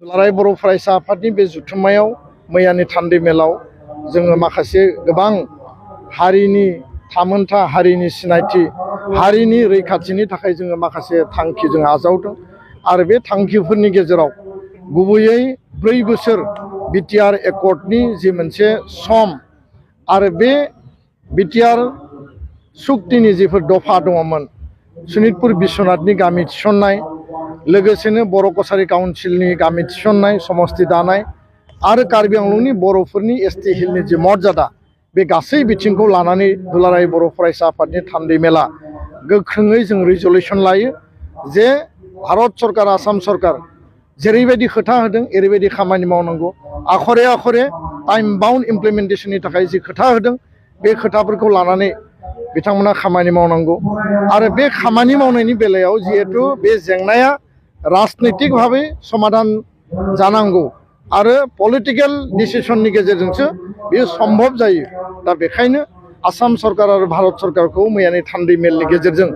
दुलाराय बर' फरायसा आफादनि बे जुथुम्मायाव मैयानि थान्दै मेलाव जोङो माखासे गोबां हारिनि थामोनथा हारिनि सिनायथि हारिनि रैखाथिनि थाखाय जोङो माखासे थांखि जों आजावदों आरो बे थांखिफोरनि गेजेराव गुबैयै 4 बोसोर बिटिआर एकर्डनि जि मोनसे सम आरो बे बिटिआर सुक्तिनि जिफोर दफा दङमोन सनितपुर बिश्वनाथनि गामि थिसननाय लोगोसेनो बर' कछारी काउन्सिलनि गामि थिसननाय समस्ति दानाय आरो कार्बि आंलंनि बर'फोरनि एसटि हिलनि जि मर्यादा बे गासै बिथिंखौ लानानै दुलाराय बर' फरायसा आफादनि थान्दै मेला गोख्रोङै जों रिजल्युसन लायो जे भारत सरकार आसाम सरकार जेरैबायदि खोथा होदों एरैबायदि खामानि मावनांगौ आखरे आखरे टाइम बाउन्ड इमप्लिमेन्टेशननि थाखाय जि खोथा होदों बे खोथाफोरखौ लानानै बिथांमोना खामानि मावनांगौ आरो बे खामानि मावनायनि बेलायाव जिहेतु बे जेंनाया राजनैतिक भाबै समाधान जानांगौ आरो पलिटिकल डिसिसननि गेजेरजोंसो बेयो सम्भब जायो दा बेखायनो आसाम सरकार आरो भारत सरकारखौ मैयानि थान्दै मेलनि गेजेरजों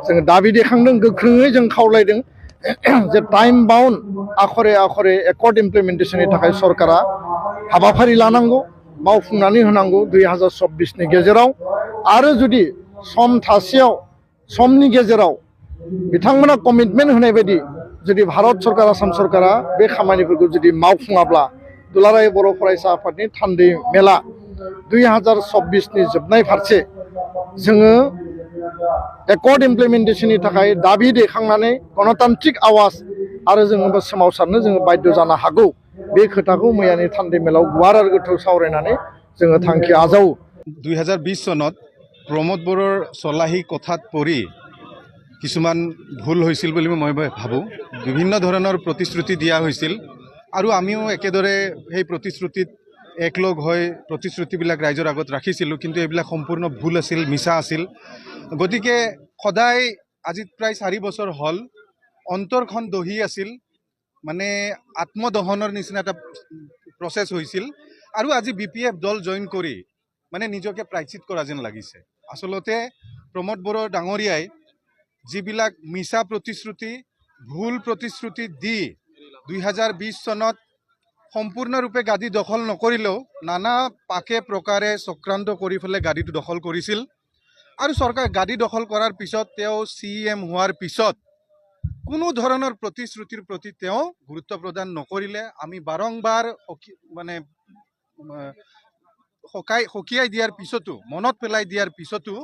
जोङो दाबि देखांदों गोख्रोङै जों खावलायदों जे time bound Akhare Akhare accord इमप्लिमेन्टेशननि थाखाय सरकारा हाबाफारि लानांगौ मावफुंनानै होनांगौ 2024नि गेजेराव आरो जुदि सम थासेयाव समनि गेजेराव बिथांमोना कमिटमेन्ट होनाय बायदि जुदि भारत सरकार आसाम सरकारा बे खामानिफोरखौ जुदि मावफुङाब्ला दुलाराय बर' फरायसा आफादनि थान्दै मेला 2024नि जोबनाय फारसे जोङो एकर्ड इमप्लिमेन्टेशननि थाखाय दाबि दैखांनानै गणतान्त्रिक आवाज आरो जोङो सोमावसारनो जोङो बाध्य जानो हागौ बे खोथाखौ मैयानि थान्दै मेलाव गुवार आरो गोथौ सावरायनानै जोङो थांखि आजावो 2020 सনত प्रमोद बर'र चलाही কথাত পৰি কিছুমান ভুল হৈছিল বুলি মই ভাবোঁ বিভিন্ন ধৰণৰ প্ৰতিশ্ৰুতি দিয়া হৈছিল আৰু আমিও একেদৰে সেই প্ৰতিশ্ৰুতিত একলগ হৈ প্ৰতিশ্ৰুতিবিলাক ৰাইজৰ আগত ৰাখিছিলোঁ কিন্তু এইবিলাক সম্পূৰ্ণ ভুল আছিল মিছা আছিল গতিকে সদায় আজি প্ৰায় 4 বছৰ হ'ল অন্তৰখন দহি আছিল মানে আত্মদহনৰ নিচিনা এটা প্ৰচেছ হৈছিল আৰু আজি বিপিএফ দল জইন কৰি মানে নিজকে প্ৰায়চিত কৰা যেন লাগিছে আসলতে প্ৰমোদ বড়ো ডাঙৰীয়াই যিবিলাক মিছা প্ৰতিশ্ৰুতি ভুল প্ৰতিশ্ৰুতি দি 2020 চনত সম্পূৰ্ণৰূপে গাদী দখল নকৰিলেও নানা পাকে প্ৰকাৰে চক্ৰান্ত কৰি ফেলে গাদীটো দখল কৰিছিল আৰু চৰকাৰ গাদী দখল কৰাৰ পিছত তেওঁ সিএম হোৱাৰ পিছত কোনো ধৰণৰ প্ৰতিশ্ৰুতিৰ প্ৰতি তেওঁ গুৰুত্ব প্ৰদান নকৰিলে আমি বাৰংবাৰ মানে হকিয়াই দিয়াৰ পিছতো মনত পেলাই দিয়াৰ পিছতো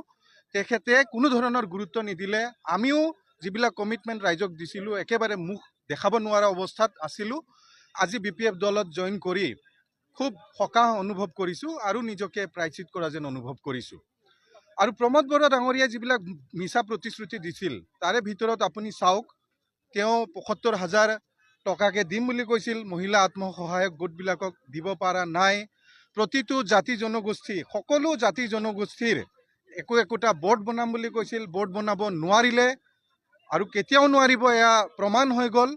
তেখেতে কোনো ধৰণৰ গুৰুত্ব নিদিলে আমিও যিবিলাক কমিটমেণ্ট ৰাইজক দিছিলোঁ একেবাৰে মুখ দেখাব নোৱাৰা অৱস্থাত আছিলোঁ আজি বিপিএফ দলত জইন কৰি খুব সকাহ অনুভৱ কৰিছোঁ আৰু নিজকে প্ৰায়চিত কৰা যেন অনুভৱ কৰিছোঁ আৰু প্ৰমোদ বড়ো ডাঙৰীয়াই যিবিলাক মিছা প্ৰতিশ্ৰুতি দিছিল তাৰে ভিতৰত আপুনি চাওক তেওঁ ৭৫,০০০ টকাকে দিম বুলি কৈছিল মহিলা আত্মসহায়ক গোটবিলাকক দিব পৰা নাই প্ৰতিটো জাতি জনগোষ্ঠী সকলো জাতি জনগোষ্ঠীৰ একোটা বোৰ্ড বনাম বুলি কৈছিল বোৰ্ড বনাব নোৱাৰিলে আৰু কেতিয়াও নোৱাৰিব এয়া প্ৰমাণ হৈ গ'ল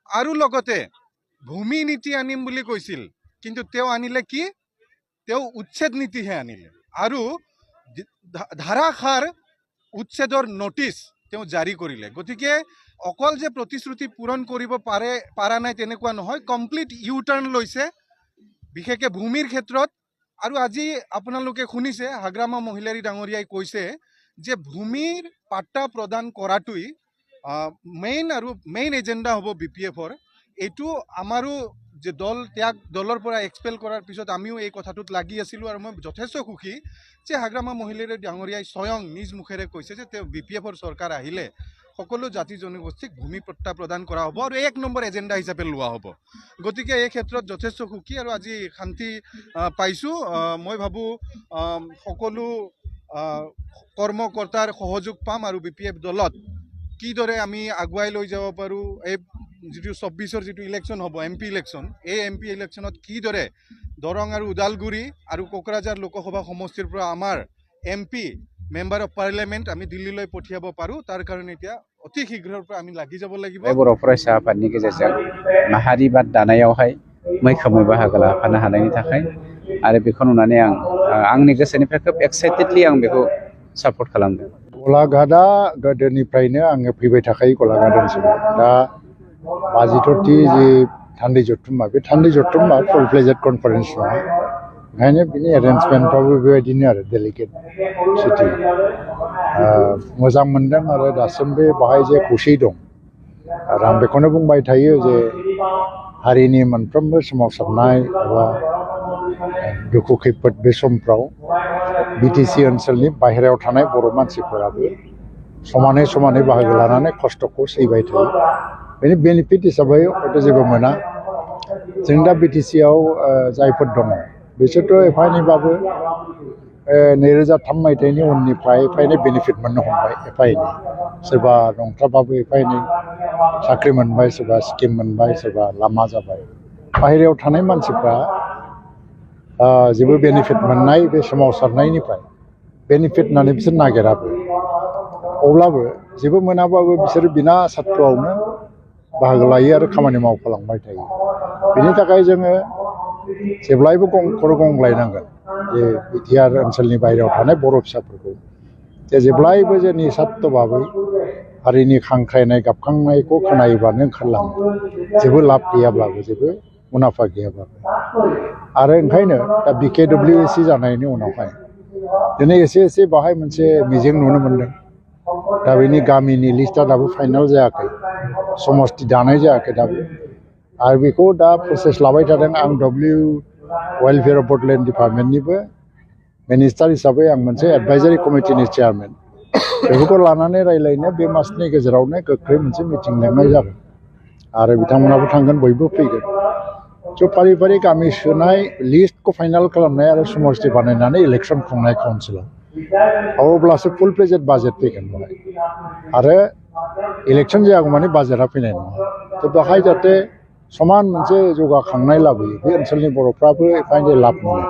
আৰু লগতে ভূমি নীতি আনিম বুলি কৈছিল কিন্তু তেওঁ আনিলে কি তেওঁ উচ্ছেদ নীতিহে আনিলে আৰু ধাৰাসাৰ উচ্ছেদৰ নোটিছ তেওঁ জাৰি কৰিলে গতিকে অকল যে প্ৰতিশ্ৰুতি পূৰণ কৰিব পাৰা নাই তেনেকুৱা নহয় কমপ্লিট ইউ টাৰ্ণ লৈছে বিশেষকৈ ভূমিৰ ক্ষেত্ৰত আৰু আজি আপোনালোকে শুনিছে হাগ্ৰামা মহিলাৰী ডাঙৰীয়াই কৈছে যে ভূমিৰ পাট্টা প্ৰদান কৰাটোই মেইন এজেণ্ডা হ'ব বিপিএফৰ এইটো আমাৰো যে দলৰ পৰা এক্সপেল কৰাৰ পিছত আমিও এই কথাটোত লাগি আছিলোঁ আৰু মই যথেষ্ট সুখী যে হাগ্ৰামা মহিলাৰী ডাঙৰীয়াই স্বয়ং নিজ মুখেৰে কৈছে যে তেওঁ বিপিএফৰ চৰকাৰ আহিলে সকলো জাতি জনগোষ্ঠীক ভূমি পট্টা প্ৰদান কৰা হ'ব আৰু 1 নম্বৰ এজেণ্ডা হিচাপে লোৱা হ'ব গতিকে এই ক্ষেত্ৰত যথেষ্ট সুখী আৰু আজি শান্তি পাইছোঁ মই ভাবোঁ সকলো কৰ্মকৰ্তাৰ সহযোগ পাম আৰু বিপিএফ দলত কিদৰে আমি আগুৱাই লৈ যাব পাৰোঁ এই যিটো 24ৰ যিটো ইলেকশ্যন হ'ব এমপি ইলেকশ্যন এই এমপি ইলেকশ্যনত কিদৰে দৰং আৰু ওদালগুৰি আৰু কোকৰাঝাৰ লোকসভা সমষ্টিৰ পৰা আমাৰ এমপি মেম্বাৰ অফ পাৰ্লিয়ামেণ্ট আমি দিল্লীলৈ পঠিয়াব পাৰোঁ তাৰ কাৰণে এতিয়া অতি শীঘ্ৰৰ পৰা আমি লাগি যাব লাগিব बर' फरायसा आफादनि गेजेरजों माहारिबाद दानायावहाय मैखोमै बाहागो लाफानो हानायनि थाखाय आरो बेखौ नुनानै आंनि गोसोनिफ्राय खोब एक्साइटेडलि आं बेखौ सापर्ट खालामदों गलाघाटआ गोदोनिफ्रायनो आङो फैबाय थाखायो गलाघाट ओनसोलाव दा बाजिथरथि जि थान्दै जथुम्मा बे थान्दै जथुम्मा फुल फ्लेजेड कनफारेन्स नङा ओंखायनो बिनि एरेन्जमेन्टफ्राबो बेबायदिनो आरो डेलिकेट सिटि मोजां मोनदों आरो दासिमबो बाहाय जे खौसे दं आरो आं बेखौनो बुंबाय थायो जे हारिनि मोनफ्रोमबो सोमावसारनाय एबा दुखु खैफोद बे समफ्राव बिटिसि ओनसोलनि बाहेरायाव थानाय बर' मानसिफोराबो समानै समानै बाहागो लानानै खस्थ'खौ सैबाय थायो बेनि बेनिफिट हिसाबै हयथ' जेबो मोना जों दा बिटिसिआव जायफोर दङ बिसोरथ' एफा एनैबाबो 2003 मायथाइनि उननिफ्राय एफा एनै बेनिफिट मोननो हमबाय एफा एनै सोरबा नंथ्राबाबो एफा एनै साख्रि मोनबाय सोरबा स्किम मोनबाय सोरबा लामा जाबाय बाहेरायाव थानाय मानसिफ्रा जेबो बेनिफिट मोननाय बे सोमावसारनायनिफ्राय बेनिफिट होननानै बिसोर नागिराबो अब्लाबो जेबो मोनाबाबो बिसोरो बिना सात्त'आवनो बाहागो लायो आरो खामानि मावफालांबाय थायो बेनि थाखाय जोङो जेब्लायबो खर' गंग्लायनांगोन जे बिटिआर ओनसोलनि बाहेरायाव थानाय बर' फिसाफोरखौ जे जेब्लायबो जे निसात्त' भाबै हारिनि खांख्रायनाय गाबखांनायखौ खोनायोब्लानो ओंखारलाङो जेबो लाब गैयाब्लाबो जेबो मुलाम्फा गैयाब्लाबो आरो ओंखायनो दा BKWSC जानायनि उनावहाय दिनै एसे बाहाय मोनसे मिजिं नुनो मोन्दों दा बेनि गामिनि लिस्टआ दाबो फाइनाल जायाखै समस्ति दानाय जायाखै दाबो आरो बेखौ दा प्रसेस लाबाय थादों आं वेलफेयार अफ बड'लेण्ड डिपार्टमेन्टनिबो मिनिस्टार हिसाबै आं मोनसे एडभाइजारि कमिटिनि चेयारमेन बेफोरखौ लानानै रायज्लायनो बे मासनि गेजेरावनो गोख्रै मोनसे मिटिं लेंनाय जागोन आरो बिथांमोनाबो थांगोन बयबो फैगोन स' फारि फारि गामि सोनाय लिस्टखौ फाइनाल खालामनाय आरो समस्ति बानायनानै इलेक्सन खुंनाय काउन्सिलाव अब्लासो फुल प्लेजेड बाजेट फैगोन बेहाय आरो इलेक्सन जायागौमानि बाजेटआ फैनाय नङा थ' बेहाय जाहाथे समान मोनसे जौगाखांनाय लाबोयो बे ओनसोलनि बर'फ्राबो एफा एनै लाब मोनो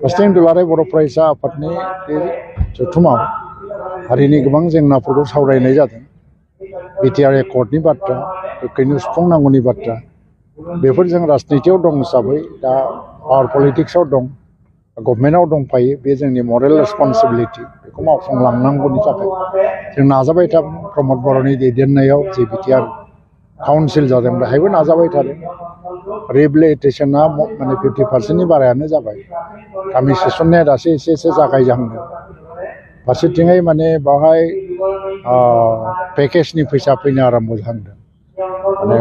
फार्स्टिं दुलाराय बर' फरायसा आफादनि बे जथुमाव हारिनि गोबां जेंनाफोरखौ सावरायनाय जादों बिटिआर एकर्डनि बाथ्रा गोख्रैनो सुफुंनांगौनि बाथ्रा बेफोर जों राजनितियाव दं हिसाबै दा पावार पलिटिक्सआव दं गभर्नमेन्टआव दंफायो बे जोंनि मरेल रेसपन्सिबिलिटि बेखौ मावफुंलांनांगौनि थाखाय जों नाजाबाय थादों प्रमद बर'नि दैदेननायाव जे बिटिआर काउन्सिल जादों बेहायबो नाजाबाय थादों रिहेबिलिटेसना माने 50%नि बारायानो जाबाय गामि सोसननाया दासो एसे जागायजाहांदों फारसेथिंहाय माने बावहाय पेकेजनि फैसा फैनो आराम्भ जाहांदों माने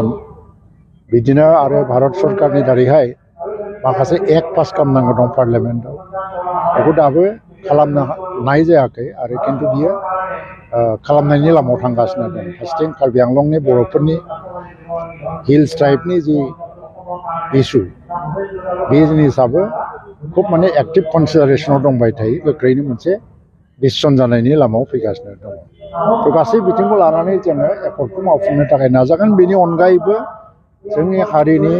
बिदिनो आरो भारत सरकारनि दारैहाय माखासे एक्ट पास खालामनांगौ दं पार्लियामेन्टआव बेखौ दाबो खालामनो हानाय जायाखै आरो खिन्थु बियो खालामनायनि लामायाव थांगासिनो दं फारसेथिं कार्बि आंलंनि बर'फोरनि हिल्स ट्राइबनि जि इस्यु बे जिनिसाबो खुब माने एक्टिभ कनसिडारेसनाव दंबाय थायो गोख्रैनो मोनसे डिसिसन जानायनि लामायाव फैगासिनो दङ थ' गासै बिथिंखौ लानानै जोङो एफर्टखौ मावफुंनो थाखाय नाजागोन बेनि अनगायैबो जोंनि हारिनि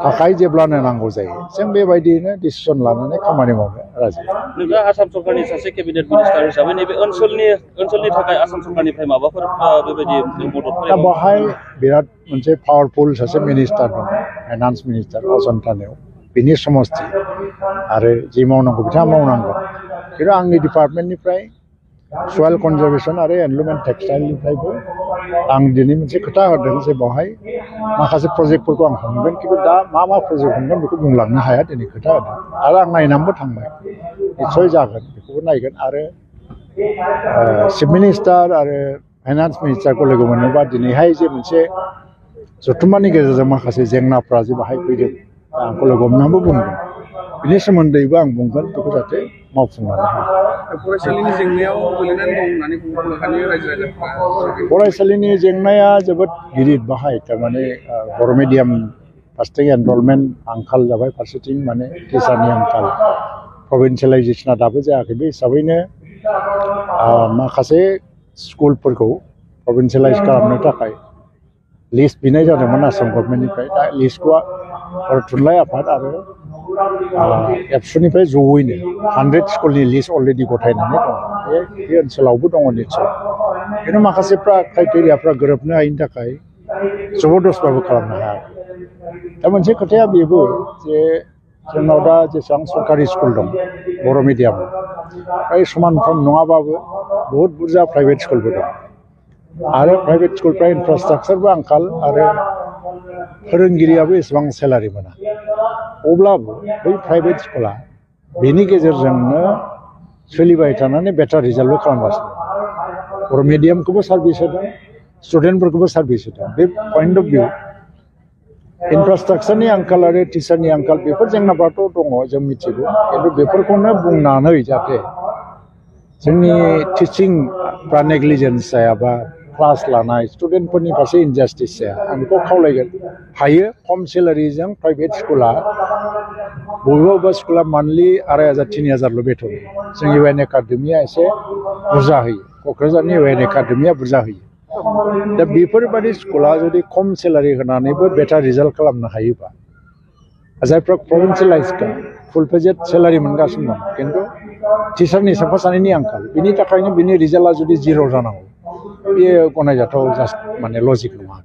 थाखाय जेब्लानो नांगौ जायो जों बेबायदियैनो डिसिसन लानानै खामानि मावनो राजि नोंथाङा आसाम सरकारनि सासे केबिनेट मिनिस्टार हिसाबै नैबे ओनसोलनि थाखाय आसाम सरकारनिफ्राय माबाफोर बेबायदि मदद दा बेवहाय बिराद मोनसे पावारफुल सासे मिनिस्टार दं फाइनान्स मिनिस्टार अजन्तानायाव बिनि समस्ति आरो जि मावनांगौ बिथाङा मावनांगौ खिन्थु आंनि डिपार्टमेन्टनिफ्राय सयल कनजारभेसन आरो एनभायरनमेन्ट टेक्सटाइलनिफ्रायबो आं दिनै मोनसे खोथा होदों जे बेवहाय माखासे प्रजेक्टफोरखौ आं हमगोन खिन्थु दा मा प्रजेक्ट हमगोन बेखौ बुंलांनो हाया दिनै खोथा होदों आरो आं नायनानैबो थांबाय निस्सय जागोन बेखौबो नायगोन आरो चिफ मिनिस्टार आरो फाइनान्स मिनिस्टारखौ लोगो मोनोबा दिनैहाय जे मोनसे जथुम्मानि गेजेरजों माखासे जेंनाफ्रा जे बाहाय फैदों आंखौ लोगो हमनानैबो बुंदों बिनि सोमोन्दैबो आं बुंगोन बेखौ जाहाथे मावफुंलांनो हायो फरायसालिनि जेंनायाव गोलैनानै दं होननानै बुंनो रायजो राजाफ्रा फरायसालिनि जेंनाया जोबोद गिदिर बाहाय थारमाने बर' मिडियाम फारसेथिं एनरलमेन्ट आंखाल जाबाय फारसेथिं माने टिचारनि आंखाल प्रभिन्सियेलाइजेसना दाबो जायाखै बे हिसाबैनो माखासे स्कुलफोरखौ प्रभिन्सियेलाइज खालामनो थाखाय लिस्ट बिनाय जादोंमोन आसाम गभर्नमेन्टनिफ्राय दा लिस्टखौ बर' थुनलाइ आफाद आरो एबसुनिफ्राय जयैनो 100 स्कुलनि लिस्ट अलरेडि गथायनानै दं बे ओनसोलावबो दङ निस्सय खिन्थु माखासेफ्रा क्राइटेरियाफ्रा गोरोबनो हायिनि थाखाय जबरदस्तबाबो खालामनो हायाखै दा मोनसे खोथाया बेबो जे जोंनाव दा जेसेबां सरकारि स्कुल दं बर' मिडियामाव फ्राय समानफ्राम नङाबाबो बहुद बुरजा प्राइभेट स्कुलबो दं आरो प्राइभेट स्कुलफ्रा इनफ्रास्ट्राक्चारबो आंखाल आरो फोरोंगिरियाबो एसेबां सेलारि मोना अब्लाबो बै प्राइभेट स्कुला बेनि गेजेरजोंनो सोलिबाय थानानै बेटार रिजाल्टबो खालामगासिनो बर' मिडियामखौबो सार्भिस होदों स्टुडेन्टफोरखौबो सार्भिस होदों बे पइन्ट अफ भिउ इनफ्रास्ट्राक्चारनि आंखाल आरो टिचारनि आंखाल बेफोर जेंनाफ्राथ' दङ जों मिथिगौ खिन्थु बेफोरखौनो बुंनानै जाहाथे जोंनि टिचिंफ्रा नेग्लिजेन्स जायाबा क्लास लानाय स्टुडेन्टफोरनि फारसे इनजास्टिस जाया आं बेखौ खावलायगोन हायो खम सेलारिजों प्राइभेट स्कुला बबेबा स्कुला मान्थलि 2500-3000ल' बेथन जों इउएन एकाडेमिया एसे बुरजा होयो क'क्राझारनि इउएन एकाडेमिया बुरजा होयो दा बेफोरबादि स्कुला जुदि खम सेलारि होनानैबो बेटार रिजाल्ट खालामनो हायोबा जायफ्रा प्रभिन्सियेलाइजखा फुल पेजेड सेलारि मोनगासिनो दं खिन्थु टिचारनि साफा सानैनि आंखाल बिनि थाखायनो बिनि रिजाल्टआ जुदि जिर' जानांगौ बेयो गनायजाथाव जास्ट माने लजिक नङा